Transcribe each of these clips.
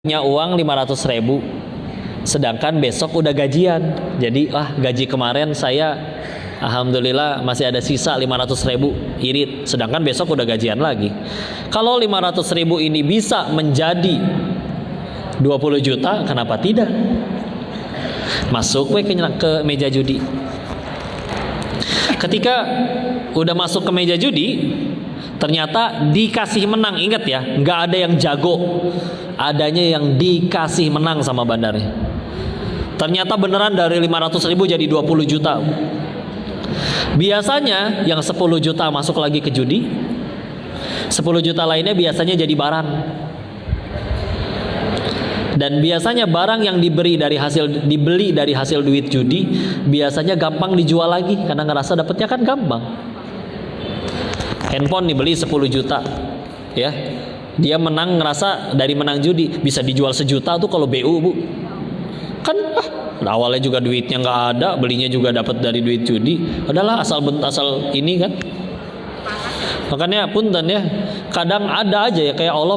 punya uang 500.000, sedangkan besok udah gajian. Jadi gaji kemarin saya alhamdulillah masih ada sisa 500.000, irit, sedangkan besok udah gajian lagi. Kalau 500.000 ini bisa menjadi 20 juta, kenapa tidak? Masuk ke meja judi. Ketika udah masuk ke meja judi, ternyata dikasih menang. Ingat ya, nggak ada yang jago, adanya yang dikasih menang sama bandarnya. Ternyata beneran dari 500.000 jadi 20 juta. Biasanya yang 10 juta masuk lagi ke judi, 10 juta lainnya biasanya jadi barang. Dan biasanya barang yang dibeli dari hasil duit judi biasanya gampang dijual lagi karena ngerasa dapetnya kan gampang. Handphone dibeli 10 juta, ya, dia menang, ngerasa dari menang judi bisa dijual 1 juta tuh kalau BU, Bu. Kan awalnya juga duitnya nggak ada, belinya juga dapat dari duit judi. Adalah asal ini kan. Makanya punten ya, kadang ada aja ya, kayak Allah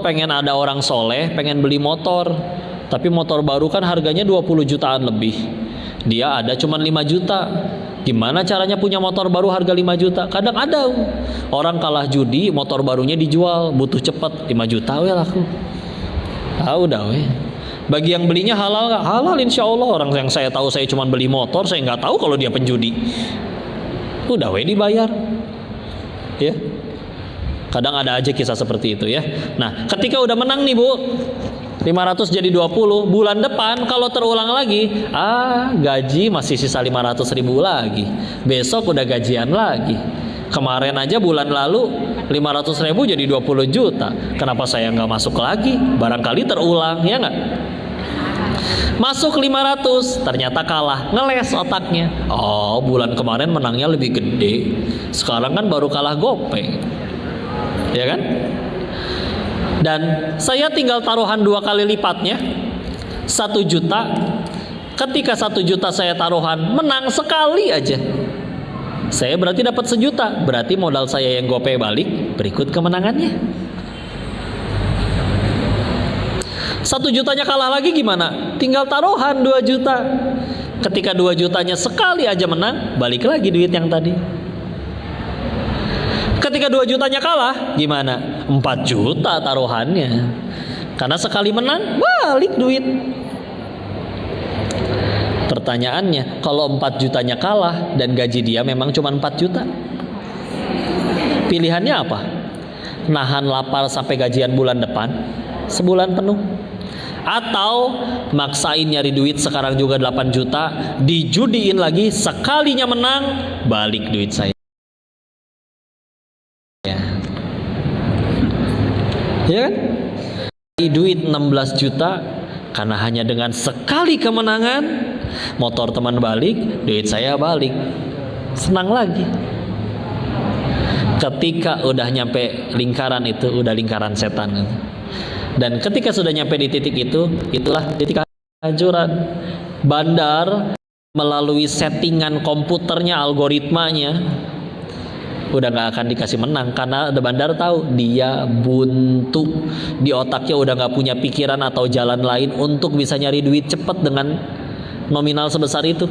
pengen ada orang soleh, pengen beli motor, tapi motor baru kan harganya 20 jutaan lebih. Dia ada cuman 5 juta. Gimana caranya punya motor baru harga 5 juta? Kadang ada orang kalah judi, motor barunya dijual, butuh cepet 5 juta we laku. Udah we. Bagi yang belinya halal nggak? Halal insya Allah. Orang yang saya tahu saya cuma beli motor, saya nggak tahu kalau dia penjudi. Udah we dibayar. Ya. Kadang ada aja kisah seperti itu ya. Nah, ketika udah menang nih Bu, 500 jadi 20, bulan depan kalau terulang lagi, gaji masih sisa 500.000 lagi. Besok udah gajian lagi. Kemarin aja bulan lalu 500.000 jadi 20 juta. Kenapa saya nggak masuk lagi? Barangkali terulang, ya nggak? Masuk 500, ternyata kalah, ngeles otaknya. Bulan kemarin menangnya lebih gede, sekarang kan baru kalah gopay. Ya kan? Dan saya tinggal taruhan 2 kali lipatnya, 1 juta. Ketika 1 juta saya taruhan, menang sekali aja, saya berarti dapat 1 juta. Berarti modal saya yang gopay balik, berikut kemenangannya. 1 jutanya kalah lagi gimana? Tinggal taruhan 2 juta. Ketika 2 jutanya sekali aja menang, balik lagi duit yang tadi. Ketika 2 jutanya kalah, gimana? 4 juta taruhannya. Karena sekali menang, balik duit. Pertanyaannya, kalau 4 jutanya kalah dan gaji dia memang cuma 4 juta, pilihannya apa? Nahan lapar sampai gajian bulan depan, sebulan penuh, atau maksain nyari duit sekarang juga 8 juta, dijudiin lagi, sekalinya menang, balik duit saya. Ya kan? Duit 16 juta karena hanya dengan sekali kemenangan, motor teman balik, duit saya balik, senang lagi. Ketika udah nyampe lingkaran itu, udah lingkaran setan. Dan ketika sudah nyampe di titik itu, itulah titik kehancuran. Bandar melalui settingan komputernya, algoritmanya, udah gak akan dikasih menang karena bandar tahu dia buntu di otaknya, udah gak punya pikiran atau jalan lain untuk bisa nyari duit cepat dengan nominal sebesar itu.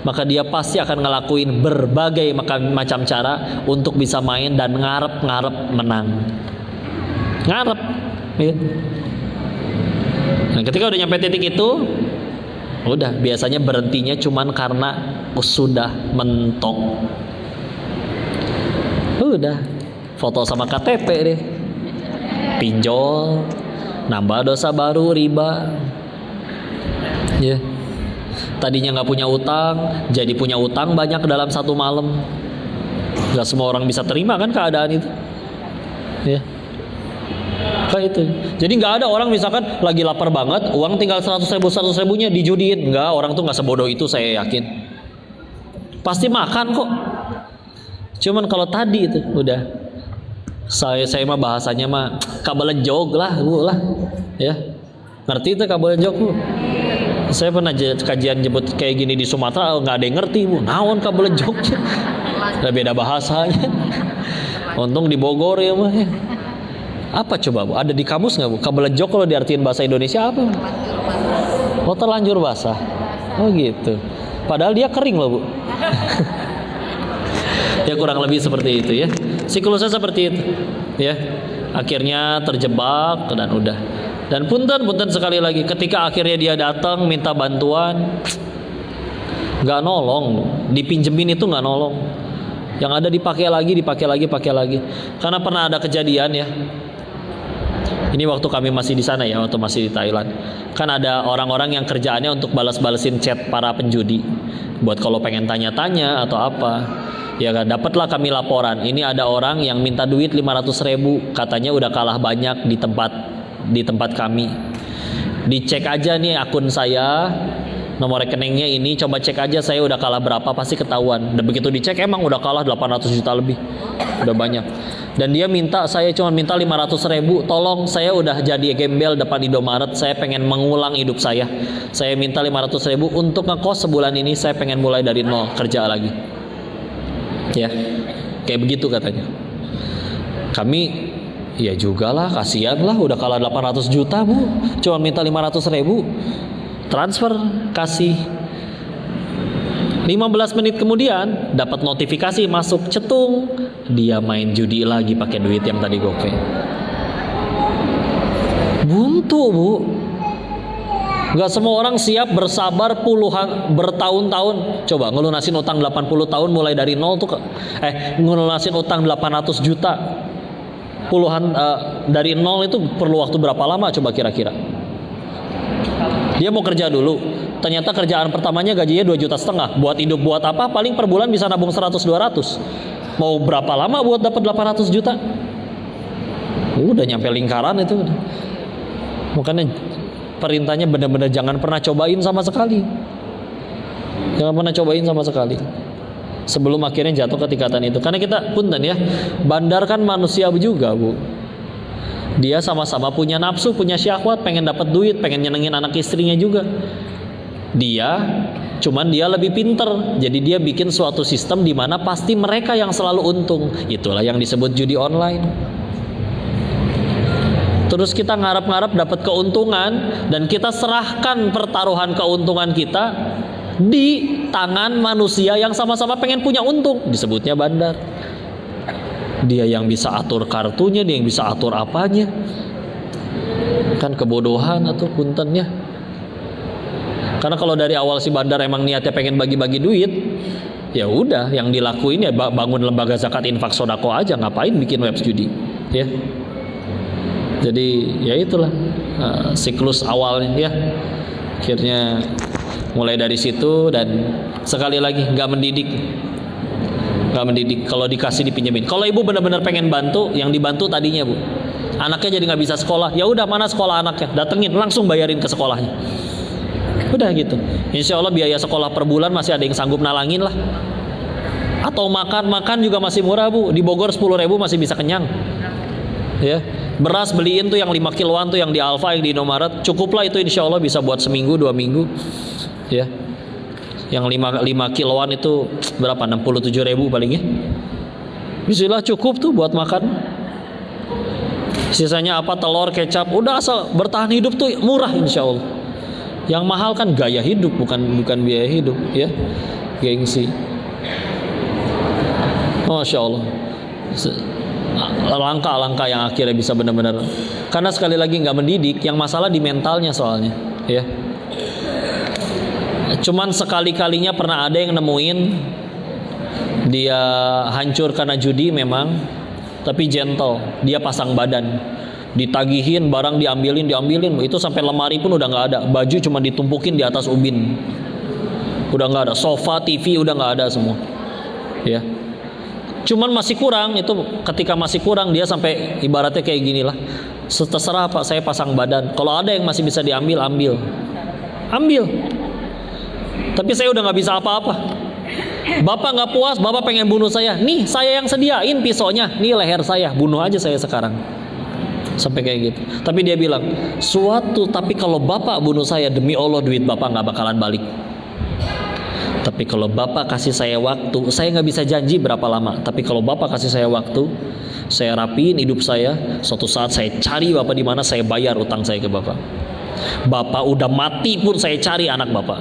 Maka dia pasti akan ngelakuin berbagai macam cara untuk bisa main dan ngarep menang. Ngarep ya. Nah, ketika udah nyampe titik itu, udah biasanya berhentinya cuman karena sudah mentok. Udah foto sama KTP deh, pinjol, nambah dosa baru, riba. Ya, tadinya nggak punya utang, jadi punya utang banyak dalam 1 malam. Gak semua orang bisa terima kan keadaan itu. Ya, kayak itu. Jadi nggak ada orang misalkan lagi lapar banget, uang tinggal 100.000 dijudiin. Nggak, orang tuh nggak sebodoh itu, saya yakin. Pasti makan kok. Cuman kalau tadi itu udah saya mah bahasanya mah kabelejog lah, Bu lah. Ya. Ngerti itu kabelejog, Bu? Saya pernah kajian jemput kayak gini di Sumatera, nggak ada yang ngerti, Bu. Naon kabelejog? Udah beda bahasanya. Untung di Bogor ya mah. Ya. Apa coba Bu? Ada di kamus nggak Bu? Kabelejok kalau diartiin bahasa Indonesia apa? Oh, terlanjur basah. Oh gitu. Padahal dia kering loh Bu. Ya kurang lebih seperti itu ya. Siklusnya seperti itu ya. Akhirnya terjebak dan udah. Dan punten sekali lagi, ketika akhirnya dia datang minta bantuan, nggak nolong, dipinjemin itu nggak nolong. Yang ada dipakai lagi. Karena pernah ada kejadian ya. Ini waktu kami masih di sana ya, waktu masih di Thailand. Kan ada orang-orang yang kerjaannya untuk balas-balesin chat para penjudi, buat kalau pengen tanya-tanya atau apa. Ya kan, dapatlah kami laporan. Ini ada orang yang minta duit 500.000, katanya udah kalah banyak di tempat kami. Dicek aja nih akun saya, nomor rekeningnya ini, coba cek aja saya udah kalah berapa, pasti ketahuan. Dan begitu dicek emang udah kalah 800 juta lebih, udah banyak. Dan dia minta, saya cuma minta 500.000, tolong saya udah jadi gembel depan Indomaret, saya pengen mengulang hidup saya minta 500.000 untuk ngekos sebulan ini, saya pengen mulai dari nol, kerja lagi. Ya, kayak begitu katanya. Kami, ya juga lah, kasihan lah, udah kalah 800 juta Bu, cuma minta 500.000, transfer, kasih. 15 menit kemudian dapat notifikasi masuk, cetung, dia main judi lagi pakai duit yang tadi gope. Buntu Bu. Gak semua orang siap bersabar bertahun-tahun. Coba ngelunasin utang 80 tahun mulai dari nol tuh, ngelunasin utang 800 juta dari nol itu perlu waktu berapa lama coba kira-kira? Dia mau kerja dulu, ternyata kerjaan pertamanya gajinya 2,5 juta. Buat hidup buat apa? Paling per bulan bisa nabung 100-200. Mau berapa lama buat dapat 800 juta? Udah nyampe lingkaran itu. Makanya perintahnya benar-benar jangan pernah cobain sama sekali. Jangan pernah cobain sama sekali. Sebelum akhirnya jatuh ke tingkatan itu. Karena kita punten ya, bandar kan manusia juga Bu. Dia sama-sama punya nafsu, punya syahwat, pengen dapat duit, pengen nyenengin anak istrinya juga. Cuman dia lebih pinter. Jadi dia bikin suatu sistem di mana pasti mereka yang selalu untung. Itulah yang disebut judi online. Terus kita ngarap-ngarap dapat keuntungan dan kita serahkan pertaruhan keuntungan kita di tangan manusia yang sama-sama pengen punya untung. Disebutnya bandar. Dia yang bisa atur kartunya, dia yang bisa atur apanya. Kan kebodohan atau puntennya. Karena kalau dari awal si bandar emang niatnya pengen bagi-bagi duit, ya udah yang dilakuin ya bangun lembaga zakat infak sodako aja, ngapain bikin web judi, ya. Jadi ya itulah siklus awalnya ya. Akhirnya mulai dari situ dan sekali lagi nggak mendidik. Kalau dikasih dipinjemin. Kalau ibu benar-benar pengen bantu, yang dibantu tadinya Bu, anaknya jadi nggak bisa sekolah, ya udah mana sekolah anaknya, datengin langsung bayarin ke sekolahnya. Udah gitu. Insya Allah biaya sekolah per bulan masih ada yang sanggup nalangin lah. Atau makan juga masih murah Bu. Di Bogor 10.000 masih bisa kenyang. Ya, beras beliin tuh yang 5 kiloan tuh yang di Alfa, yang di Indomaret, cukuplah itu insya Allah bisa buat seminggu 2 minggu. Ya. Yang 5 kiloan itu berapa? 67.000 paling ya. Bismillah cukup tuh buat makan. Sisanya apa? Telur, kecap, udah asal bertahan hidup tuh murah insya Allah. Yang mahal kan gaya hidup, bukan biaya hidup ya. Gengsi. Masya Allah. Langkah-langkah yang akhirnya bisa benar-benar. Karena sekali lagi nggak mendidik, yang masalah di mentalnya soalnya ya. Cuman sekali-kalinya pernah ada yang nemuin dia hancur karena judi memang, tapi gentle, dia pasang badan, ditagihin barang diambilin, itu sampai lemari pun udah nggak ada, baju cuma ditumpukin di atas ubin, udah nggak ada, sofa, TV udah nggak ada semua, ya. Cuman masih kurang itu, ketika masih kurang dia sampai ibaratnya kayak gini lah, terserah Pak, saya pasang badan, kalau ada yang masih bisa diambil, ambil. Tapi saya udah nggak bisa apa-apa. Bapak nggak puas, Bapak pengen bunuh saya. Nih saya yang sediain pisaunya, nih leher saya, bunuh aja saya sekarang. Sampai kayak gitu. Tapi dia bilang, tapi kalau Bapak bunuh saya, demi Allah duit Bapak nggak bakalan balik. Tapi kalau Bapak kasih saya waktu, saya nggak bisa janji berapa lama. Tapi kalau Bapak kasih saya waktu, Saya rapiin hidup saya. Suatu saat saya cari bapak di mana, saya bayar utang saya ke bapak. Bapak udah mati pun saya cari anak bapak.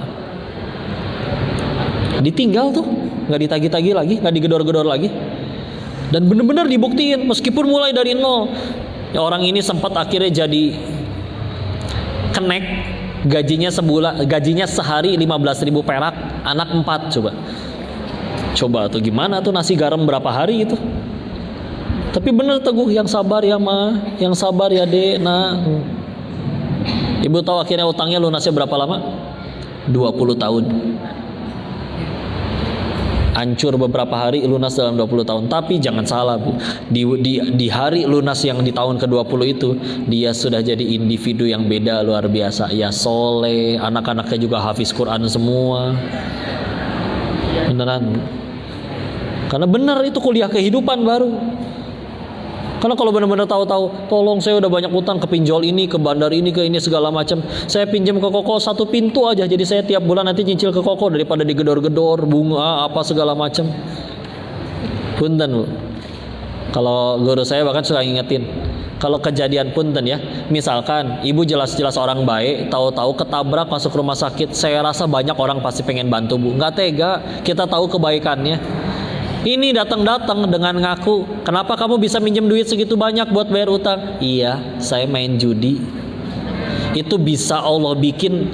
Ditinggal tuh, nggak ditagi-tagi lagi, nggak digedor-gedor lagi. Dan benar-benar dibuktiin meskipun mulai dari nol. Ya, orang ini sempat akhirnya jadi kenek, gajinya sehari 15.000 perak, anak 4 coba tuh gimana tuh nasi garam berapa hari itu. Tapi bener teguh, yang sabar ya ma, yang sabar ya dek. Nah, ibu tahu akhirnya utangnya lunasnya berapa lama? 20 tahun. Hancur beberapa hari, lunas dalam 20 tahun. Tapi jangan salah bu, di hari lunas yang di tahun ke-20 itu, dia sudah jadi individu yang beda luar biasa. Ya soleh, anak-anaknya juga hafiz Quran semua. Beneran. Karena benar itu kuliah kehidupan baru. Karena kalau benar-benar tahu-tahu, tolong saya udah banyak utang ke pinjol ini, ke bandar ini, ke ini segala macam. Saya pinjam ke Koko 1 pintu aja, jadi saya tiap bulan nanti nyicil ke Koko daripada digedor-gedor bunga apa segala macam. Punten bu. Kalau guru saya bahkan suka ngingetin, kalau kejadian punten ya, misalkan ibu jelas-jelas orang baik, tahu-tahu ketabrak masuk rumah sakit, saya rasa banyak orang pasti pengen bantu bu. Nggak tega, kita tahu kebaikannya. Ini datang-datang dengan ngaku, kenapa kamu bisa minjem duit segitu banyak buat bayar utang? Iya, saya main judi. Itu bisa Allah bikin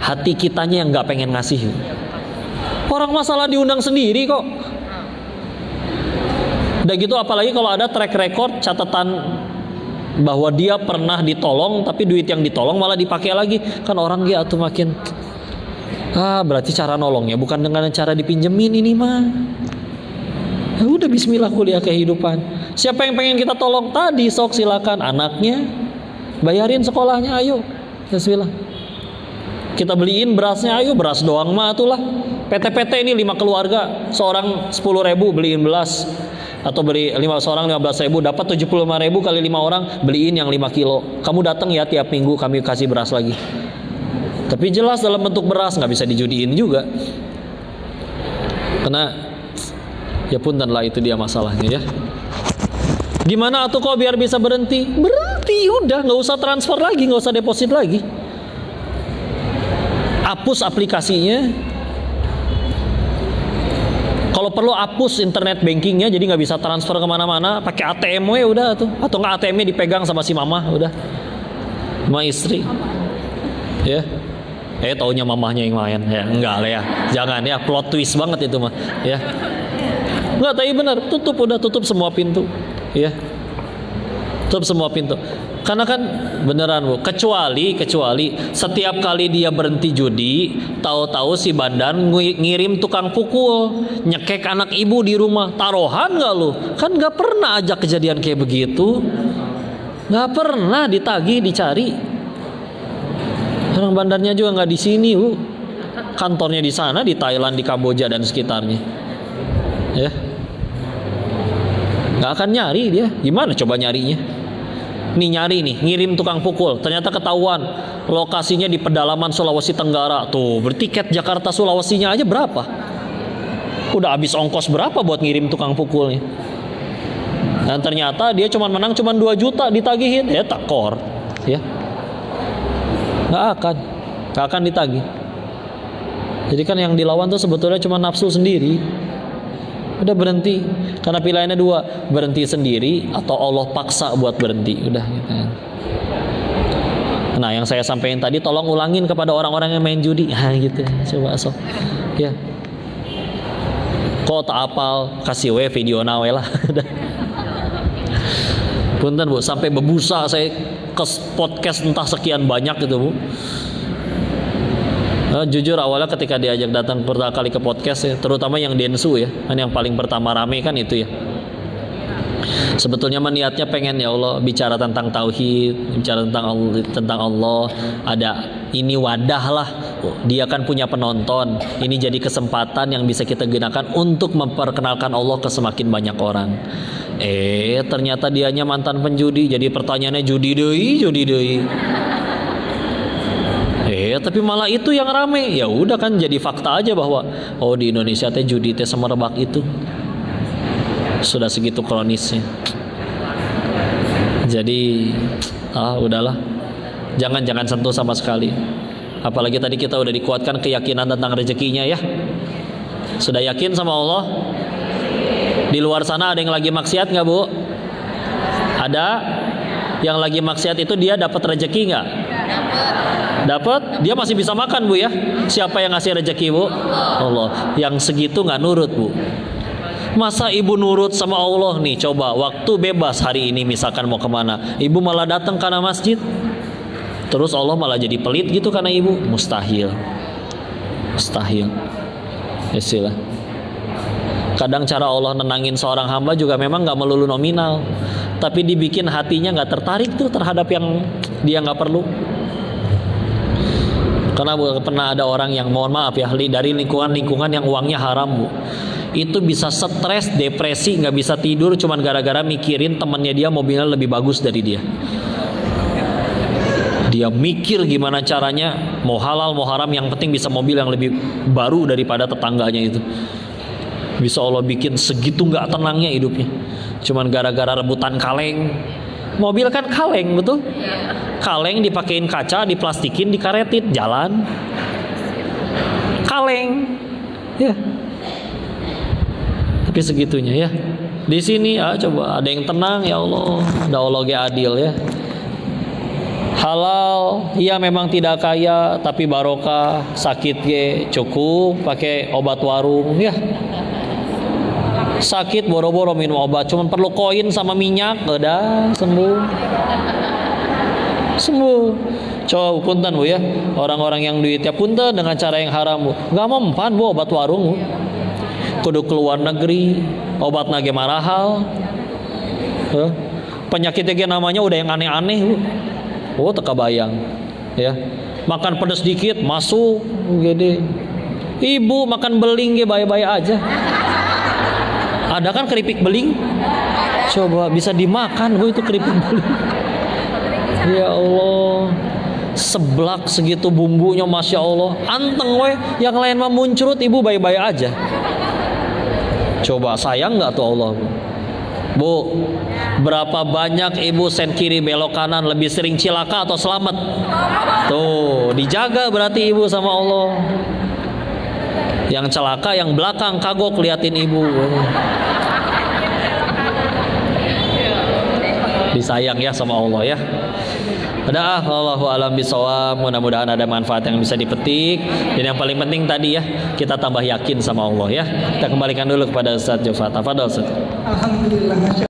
hati kitanya yang gak pengen ngasih. Orang masalah diundang sendiri kok. Udah gitu apalagi kalau ada track record, catatan bahwa dia pernah ditolong, tapi duit yang ditolong malah dipakai lagi. Kan orang dia tuh makin, berarti cara nolongnya bukan dengan cara dipinjemin ini mah. Ya udah bismillah kuliah kehidupan. Siapa yang pengen kita tolong tadi sok silakan, anaknya bayarin sekolahnya, ayo bismillah. Kita beliin berasnya, ayo beras doang mah atulah. PT-PT ini 5 keluarga, seorang 10.000 beliin beras, atau beli 5 seorang 15.000 dapat 75.000 kali 5 orang, beliin yang 5 kilo. Kamu datang ya tiap minggu kami kasih beras lagi. Tapi jelas dalam bentuk beras, nggak bisa dijudiin juga. Karena ya punten lah, itu dia masalahnya ya. Gimana atuh kok biar bisa berhenti? Berhenti udah, nggak usah transfer lagi, nggak usah deposit lagi. Hapus aplikasinya. Kalau perlu hapus internet bankingnya, jadi nggak bisa transfer kemana-mana. Pakai ATM we udah tuh, atau nggak ATM-nya dipegang sama si mama udah, sama istri. Ya. Taunya mamahnya yang main ya, enggak lah ya, jangan ya, plot twist banget itu mah ya. Enggak, tapi benar, tutup semua pintu ya, tutup semua pintu. Karena kan beneran bu, kecuali setiap kali dia berhenti judi, tahu-tahu si bandar ngirim tukang pukul nyekek anak ibu di rumah. Taruhan nggak lu? Kan nggak pernah ajak kejadian kayak begitu, nggak pernah ditagih dicari. Orang bandarnya juga nggak di sini bu, kantornya di sana, di Thailand, di Kamboja dan sekitarnya ya. Nggak akan nyari dia, gimana coba nyarinya? Nih nyari nih, ngirim tukang pukul, ternyata ketahuan lokasinya di pedalaman Sulawesi Tenggara. Tuh bertiket Jakarta Sulawesinya aja berapa? Udah habis ongkos berapa buat ngirim tukang pukulnya? Dan ternyata dia menang 2 juta ditagihin, ya takor ya. Nggak akan ditagih. Jadi kan yang dilawan tuh sebetulnya cuma nafsu sendiri. Udah berhenti, karena pilihannya 2, berhenti sendiri atau Allah paksa buat berhenti. Udah gitu. Nah yang saya sampaikan tadi, tolong ulangin kepada orang-orang yang main judi. Gitu, coba sok ya. Kok tak apal, kasih we video nawe lah. Punten bu, sampai bebusa saya ke podcast entah sekian banyak gitu bu. Jujur awalnya ketika diajak datang pertama kali ke podcast ya, terutama yang Densu ya, kan yang paling pertama rame kan itu ya. Sebetulnya niatnya pengen ya Allah bicara tentang tauhid, bicara tentang Allah, ada ini wadah lah. Dia kan punya penonton. Ini jadi kesempatan yang bisa kita gunakan untuk memperkenalkan Allah ke semakin banyak orang. Ternyata dianya mantan penjudi, jadi pertanyaannya judi deui. Tapi malah itu yang rame. Ya udah kan jadi fakta aja bahwa di Indonesia teh judi teh semerebak itu. Sudah segitu kronisnya. Jadi udahlah, jangan sentuh sama sekali. Apalagi tadi kita udah dikuatkan keyakinan tentang rezekinya ya. Sudah yakin sama Allah? Di luar sana ada yang lagi maksiat nggak Bu? Ada? Yang lagi maksiat itu dia dapat rezeki nggak? Dapat. Dia masih bisa makan Bu ya. Siapa yang ngasih rezeki Bu? Allah. Yang segitu nggak nurut Bu. Masa ibu nurut sama Allah nih? Coba waktu bebas hari ini misalkan mau kemana, ibu malah datang karena masjid. Terus Allah malah jadi pelit gitu karena ibu? Mustahil. Mustahil. Istilah. Kadang cara Allah nenangin seorang hamba juga memang gak melulu nominal, tapi dibikin hatinya gak tertarik tuh terhadap yang dia gak perlu. Karena pernah ada orang yang, mohon maaf ya, dari lingkungan yang uangnya haram Bu, itu bisa stres, depresi, gak bisa tidur cuman gara-gara mikirin temannya dia mobilnya lebih bagus dari dia. Dia mikir gimana caranya mau halal mau haram, yang penting bisa mobil yang lebih baru daripada tetangganya itu. Bisa Allah bikin segitu gak tenangnya hidupnya cuman gara-gara rebutan kaleng. Mobil kan kaleng, betul? Kaleng dipakein kaca, diplastikin, dikaretin, jalan. Kaleng. Ya. Tapi segitunya ya. Di sini coba ada yang tenang ya Allah. Ada Allah ge adil ya. Halal, iya memang tidak kaya tapi barokah, sakit ge cukup pakai obat warung ya. Sakit boro-boro minum obat, cuman perlu koin sama minyak, udah sembuh. Sembuh. Coba punten Bu ya, orang-orang yang duitnya punten dengan cara yang haram Bu, nggak mempan Bu obat warung Bu. Kudu keluar negeri, obat nage marahal. Penyakitnya ge namanya udah yang aneh-aneh Bu. Oh teka bayang ya. Makan pedas dikit masuk gede. Ibu makan beling ge bae-bae aja. Ada kan keripik beling? Coba bisa dimakan Bu itu keripik beling. Ya Allah, seblak segitu bumbunya Masya Allah, anteng weh. Yang lain mah muncrut, ibu baik-baik aja. Coba sayang nggak tuh Allah Bu? Berapa banyak ibu sen kiri belok kanan lebih sering cilaka atau selamat? Tuh dijaga berarti ibu sama Allah. Yang celaka yang belakang kagok liatin ibu. Disayang ya sama Allah ya. Ada Allahu alam bisawab. Mudah-mudahan ada manfaat yang bisa dipetik. Dan yang paling penting tadi ya, kita tambah yakin sama Allah ya. Kita kembalikan dulu kepada Ustaz Jufat. Tafadhol Ustaz. Alhamdulillah.